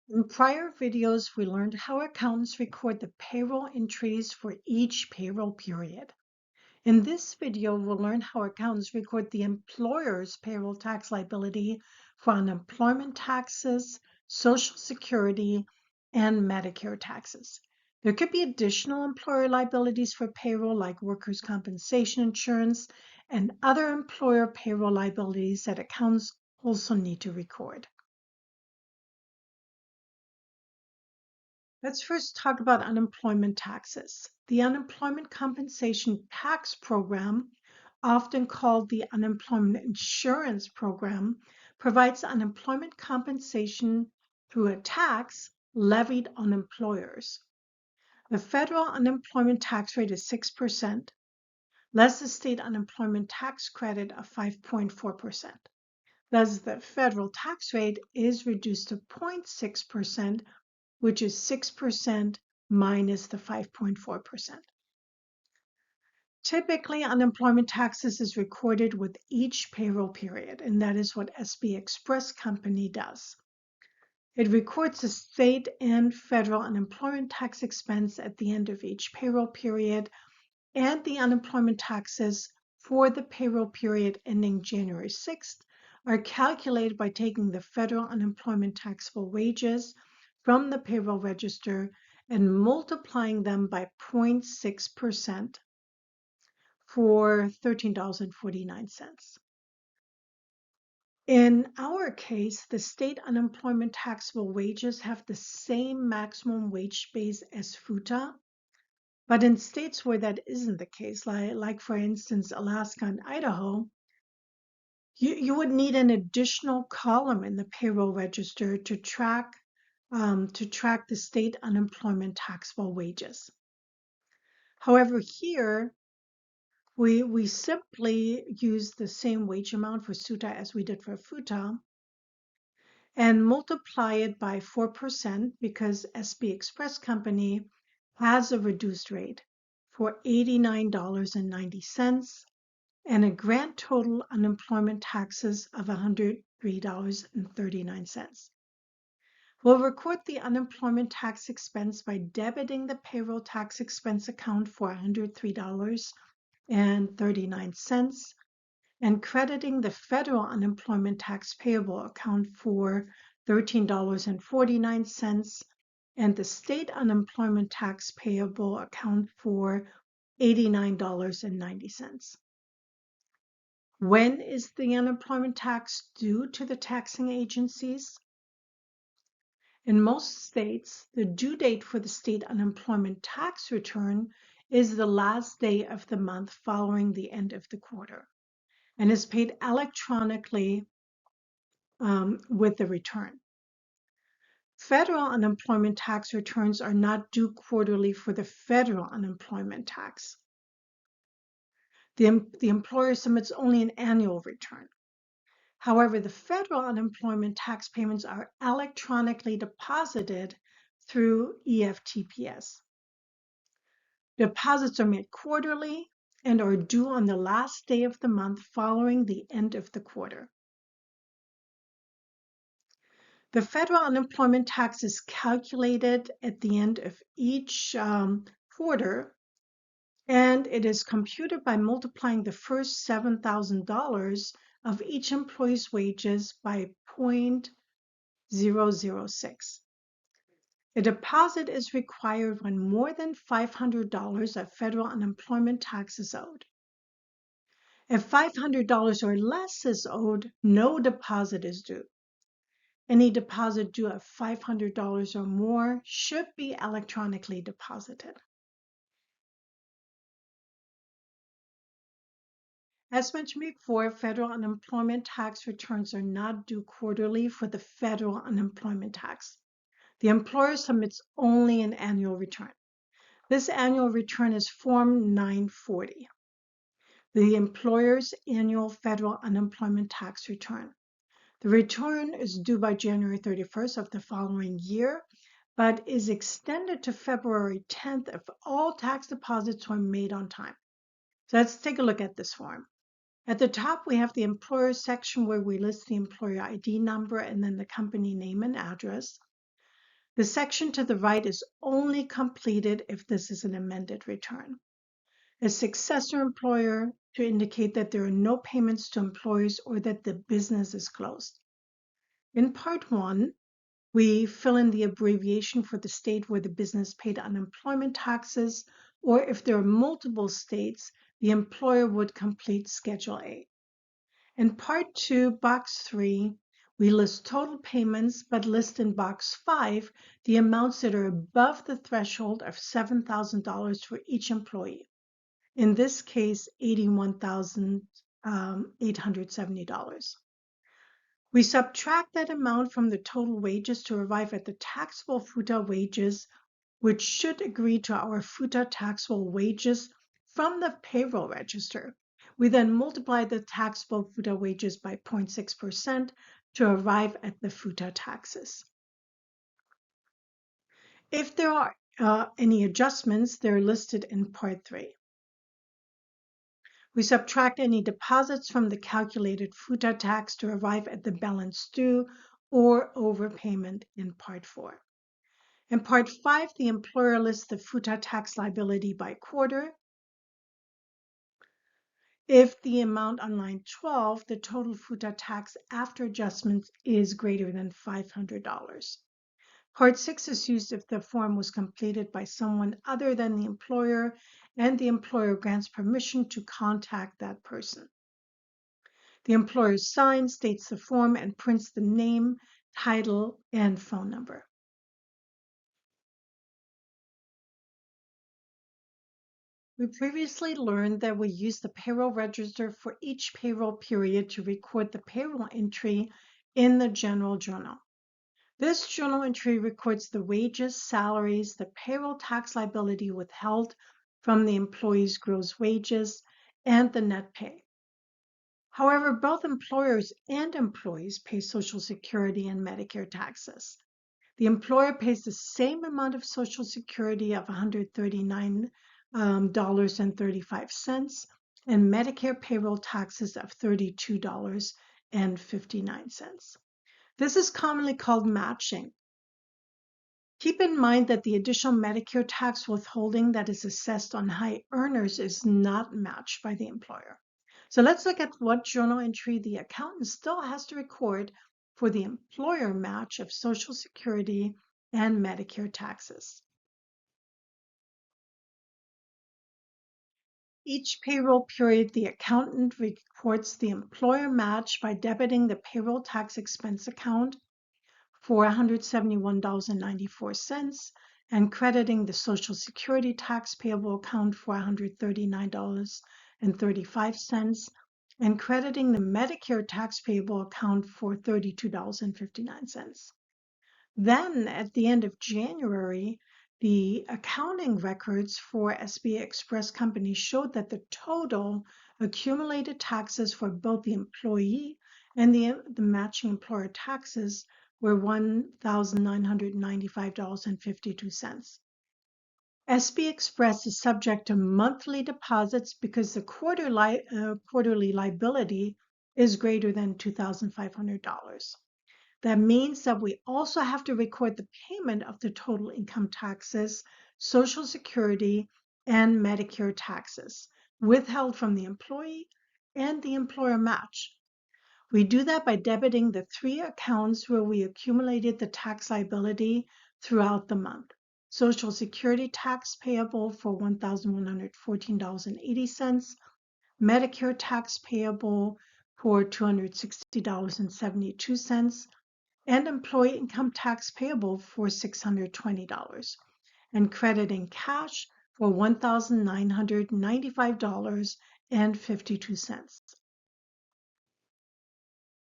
In prior videos, we learned how accountants record the payroll entries for each payroll period. In this video, we'll learn how accountants record the employer's payroll tax liability for unemployment taxes, Social Security, and Medicare taxes. There could be additional employer liabilities for payroll, like workers' compensation insurance, and other employer payroll liabilities that accountants also need to record. Let's first talk about unemployment taxes. The Unemployment Compensation Tax Program, often called the Unemployment Insurance Program, provides unemployment compensation through a tax levied on employers. The federal unemployment tax rate is 6%, less the state unemployment tax credit of 5.4%. Thus, the federal tax rate is reduced to 0.6%, which is 6% minus the 5.4%. Typically, unemployment taxes is recorded with each payroll period, and that is what SB Express Company does. It records the state and federal unemployment tax expense at the end of each payroll period, and the unemployment taxes for the payroll period ending January 6th are calculated by taking the federal unemployment taxable wages from the payroll register and multiplying them by 0.6% for $13.49. In our case, the state unemployment taxable wages have the same maximum wage base as FUTA, but in states where that isn't the case, like for instance, Alaska and Idaho, you would need an additional column in the payroll register to track the state unemployment taxable wages. However, here, we simply use the same wage amount for SUTA as we did for FUTA and multiply it by 4% because SB Express Company has a reduced rate for $89.90 and a grand total unemployment taxes of $103.39. We'll record the unemployment tax expense by debiting the payroll tax expense account for $103.39 and crediting the federal unemployment tax payable account for $13.49 and the state unemployment tax payable account for $89.90. When is the unemployment tax due to the taxing agencies? In most states, the due date for the state unemployment tax return is the last day of the month following the end of the quarter and is paid electronically with the return. Federal unemployment tax returns are not due quarterly for the federal unemployment tax. The employer submits only an annual return. However, the federal unemployment tax payments are electronically deposited through EFTPS. Deposits are made quarterly and are due on the last day of the month following the end of the quarter. The federal unemployment tax is calculated at the end of each quarter, and it is computed by multiplying the first $7,000 of each employee's wages by 0.006. A deposit is required when more than $500 of federal unemployment tax is owed. If $500 or less is owed, no deposit is due. Any deposit due of $500 or more should be electronically deposited. As mentioned before, federal unemployment tax returns are not due quarterly for the federal unemployment tax. The employer submits only an annual return. This annual return is Form 940, the employer's annual federal unemployment tax return. The return is due by January 31st of the following year, but is extended to February 10th if all tax deposits were made on time. So let's take a look at this form. At the top, we have the employer section where we list the employer ID number and then the company name and address. The section to the right is only completed if this is an amended return. A successor employer to indicate that there are no payments to employees or that the business is closed. In part 1, we fill in the abbreviation for the state where the business paid unemployment taxes, or if there are multiple states, the employer would complete Schedule A. In part 2, box 3, we list total payments, but list in box 5 the amounts that are above the threshold of $7,000 for each employee. In this case, $81,870. We subtract that amount from the total wages to arrive at the taxable FUTA wages, which should agree to our FUTA taxable wages from the payroll register. We then multiply the taxable FUTA wages by 0.6% to arrive at the FUTA taxes. If there are any adjustments, they're listed in Part 3. We subtract any deposits from the calculated FUTA tax to arrive at the balance due or overpayment in Part 4. In Part 5, the employer lists the FUTA tax liability by quarter. If the amount on line 12, the total FUTA tax after adjustments is greater than $500. Part 6 is used if the form was completed by someone other than the employer and the employer grants permission to contact that person. The employer signs, dates the form, and prints the name, title, and phone number. We previously learned that we use the payroll register for each payroll period to record the payroll entry in the general journal. This journal entry records the wages, salaries, the payroll tax liability withheld from the employee's gross wages, and the net pay. However, both employers and employees pay Social Security and Medicare taxes. The employer pays the same amount of Social Security of $139.35 and Medicare payroll taxes of $32.59. This is commonly called matching. Keep in mind that the additional Medicare tax withholding that is assessed on high earners is not matched by the employer. So let's look at what journal entry the accountant still has to record for the employer match of Social Security and Medicare taxes. Each payroll period, the accountant reports the employer match by debiting the payroll tax expense account for $171.94 and crediting the Social Security tax payable account for $139.35 and crediting the Medicare tax payable account for $32.59. Then at the end of January, the accounting records for SB Express Company showed that the total accumulated taxes for both the employee and the matching employer taxes were $1,995.52. SB Express is subject to monthly deposits because the quarterly liability is greater than $2,500. That means that we also have to record the payment of the total income taxes, Social Security, and Medicare taxes withheld from the employee and the employer match. We do that by debiting the 3 accounts where we accumulated the tax liability throughout the month. Social Security tax payable for $1,114.80, Medicare tax payable for $260.72, and employee income tax payable for $620, and crediting cash for $1,995.52.